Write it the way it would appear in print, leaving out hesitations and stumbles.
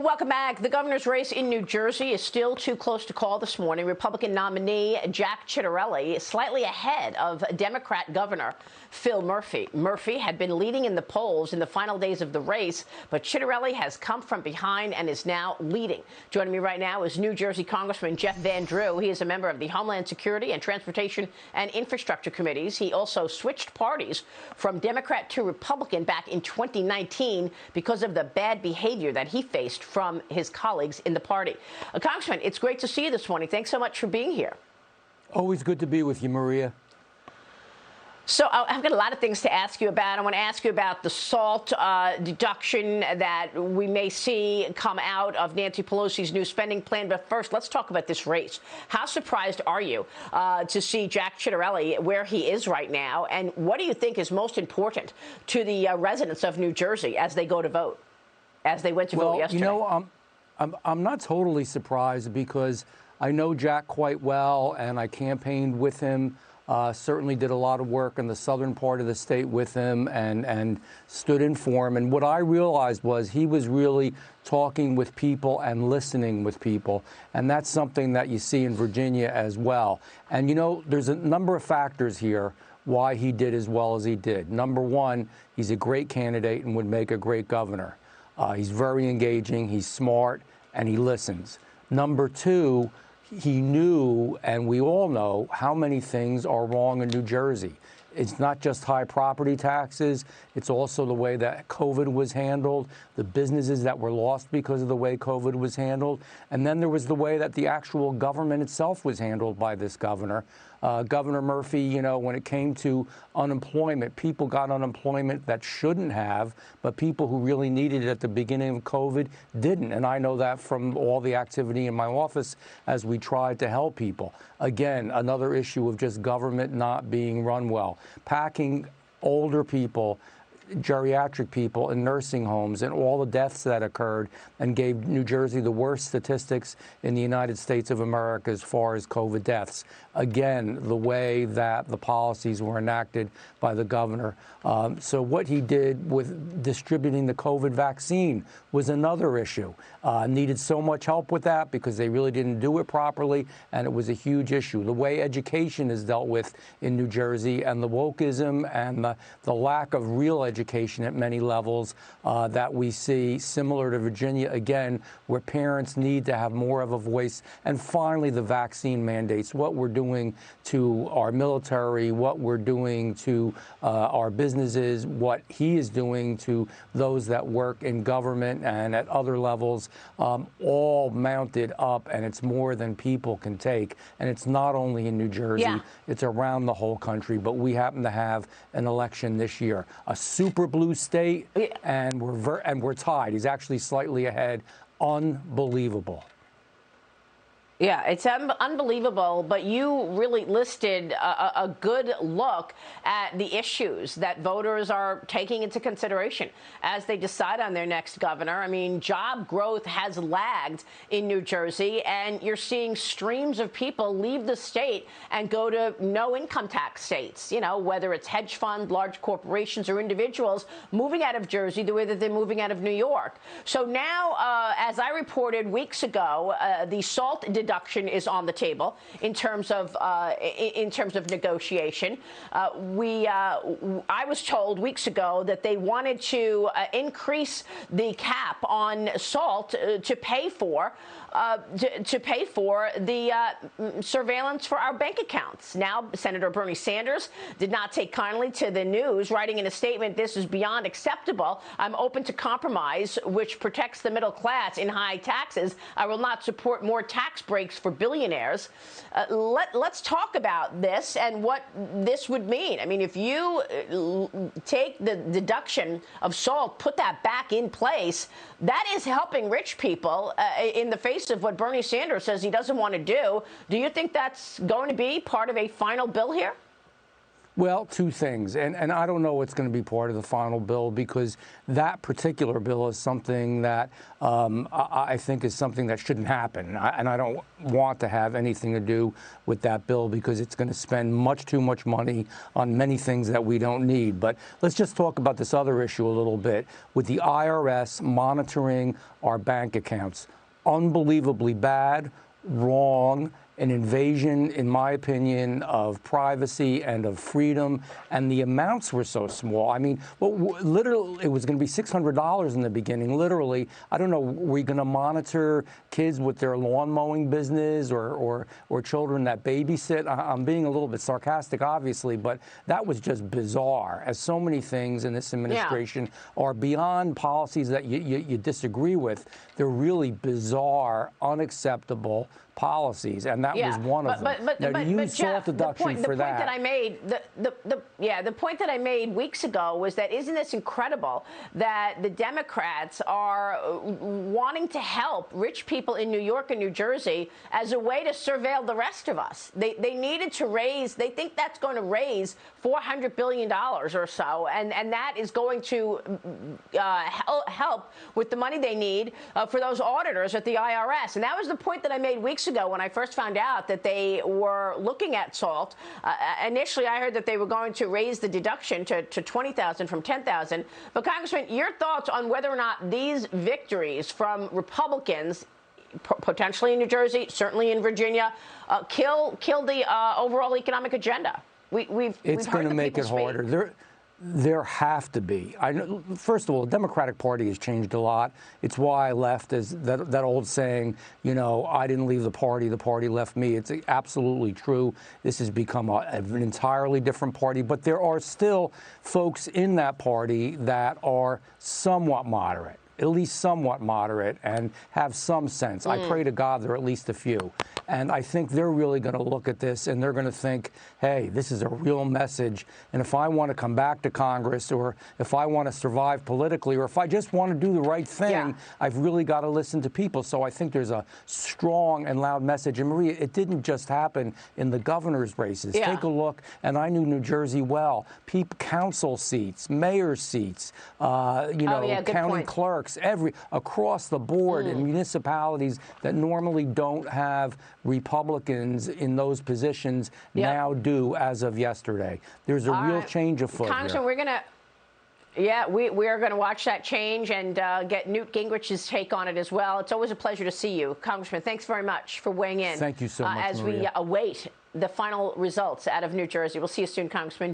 Welcome back. The governor's race in New Jersey is still too close to call this morning. Republican nominee Jack Ciattarelli is slightly ahead of Democrat Governor Phil Murphy. Murphy had been leading in the polls in the final days of the race, but Ciattarelli has come from behind and is now leading. Joining me right now is New Jersey Congressman Jeff Van Drew. He is a member of the Homeland Security and Transportation and Infrastructure Committees. He also switched parties from Democrat to Republican back in 2019 because of the bad behavior that he faced from his colleagues in the party. Congressman, it's great to see you this morning. Thanks so much for being here. Always good to be with you, Maria. So I've got a lot of things to ask you about. I want to ask you about the SALT deduction that we may see come out of Nancy Pelosi's new spending plan. But first, let's talk about this race. How surprised are you to see Jack Ciattarelli where he is right now? And what do you think is most important to the residents of New Jersey as they go to vote, as they went to vote yesterday? You know, I'm not totally surprised because I know Jack quite well, and I campaigned with him. Certainly did a lot of work in the southern part of the state with him and stood in for him. And what I realized was he was really talking with people and listening with people. And that's something that you see in Virginia as well. And, you know, there's a number of factors here why he did as well as he did. Number one, he's a great candidate and would make a great governor. He's very engaging, he's smart, and he listens. Number two, he knew, and we all know, how many things are wrong in New Jersey. It's not just high property taxes. It's also the way that COVID was handled, the businesses that were lost because of the way COVID was handled. And then there was the way that the actual government itself was handled by this governor. Governor Murphy, you know, when it came to unemployment, people got unemployment that shouldn't have, but people who really needed it at the beginning of COVID didn't. And I know that from all the activity in my office as we tried to help people. Again, another issue of just government not being run well. Packing older people, geriatric people in nursing homes, and all the deaths that occurred, and gave New Jersey the worst statistics in the United States of America as far as COVID deaths. Again, the way that the policies were enacted by the governor. So what he did with distributing the COVID vaccine was another issue. Needed so much help with that because they really didn't do it properly, and it was a huge issue. The way education is dealt with in New Jersey, and the wokeism and the lack of real education at many levels that we see, similar to Virginia, again, where parents need to have more of a voice. And finally, the vaccine mandates, what we're doing to our military, what we're doing to our businesses, what he is doing to those that work in government and at other levels, all mounted up, and it's more than people can take. And it's not only in New Jersey, it's around the whole country, but we happen to have an election this year, a super blue state, and we're tied. He's actually slightly ahead. Unbelievable. Yeah, it's unbelievable, but you really listed a good look at the issues that voters are taking into consideration as they decide on their next governor. I mean, job growth has lagged in New Jersey, and you're seeing streams of people leave the state and go to no income tax states, you know, whether it's hedge fund, large corporations, or individuals moving out of Jersey the way that they're moving out of New York. So now, as I reported weeks ago, the SALT deduction is on the table in terms of negotiation. I was told weeks ago that they wanted to increase the cap on SALT to pay for the surveillance for our bank accounts. Now, Senator Bernie Sanders did not take kindly to the news, writing in a statement, "This is beyond acceptable. I'm open to compromise, which protects the middle class in high taxes. I will not support more tax breaks for billionaires." Let's talk about this and what this would mean. I mean, if you take the deduction of SALT, put that back in place, that is helping rich people in the face of what Bernie Sanders says he doesn't want to do. Do you think that's going to be part of a final bill here? Well, two things, and I don't know what's going to be part of the final bill, because that particular bill is something that I think is something that shouldn't happen, and I don't want to have anything to do with that bill, because it's going to spend much too much money on many things that we don't need. But let's just talk about this other issue a little bit, with the IRS monitoring our bank accounts. Unbelievably bad, wrong, an invasion, in my opinion, of privacy and of freedom, and the amounts were so small. I mean, literally, it was going to be $600 in the beginning. Literally, I don't know, were we going to monitor kids with their lawn mowing business, or children that babysit? I'm being a little bit sarcastic, obviously, but that was just bizarre, as so many things in this administration are beyond policies that you disagree with. They're really bizarre, unacceptable policies, and that was one of them. Now, to use SALT deduction for that. The point that I made weeks ago was that, isn't this incredible that the Democrats are wanting to help rich people in New York and New Jersey as a way to surveil the rest of us? They needed to raise, they think that's going to raise $400 billion or so, and that is going to help with the money they need for those auditors at the IRS. And that was the point that I made weeks ago when I first found out that they were looking at SALT. Initially, I heard that they were going to raise the deduction to $20,000 from $10,000. But Congressman, your thoughts on whether or not these victories from Republicans, potentially in New Jersey, certainly in Virginia, kill the overall economic agenda? It's going to make it harder. There have to be. First of all, the Democratic Party has changed a lot. It's why I left, is that old saying, you know, I didn't leave the party left me. It's absolutely true. This has become an entirely different party, but there are still folks in that party that are somewhat moderate, at least somewhat moderate, and have some sense. I pray to God there are at least a few. And I think they're really going to look at this and they're going to think, hey, this is a real message. And if I want to come back to Congress, or if I want to survive politically, or if I just want to do the right thing, I've really got to listen to people. So I think there's a strong and loud message. And Maria, it didn't just happen in the governor's races. Take a look, and I knew New Jersey well. Council seats, mayor seats, county clerks, across the board in municipalities that normally don't have Republicans in those positions now do as of yesterday. There's a real change afoot. Congressman, we're going to. Yeah, we are going to watch that change and get Newt Gingrich's take on it as well. It's always a pleasure to see you. Congressman, thanks very much for weighing in. Thank you so much, as Maria. we await the final results out of New Jersey. We'll see you soon, Congressman.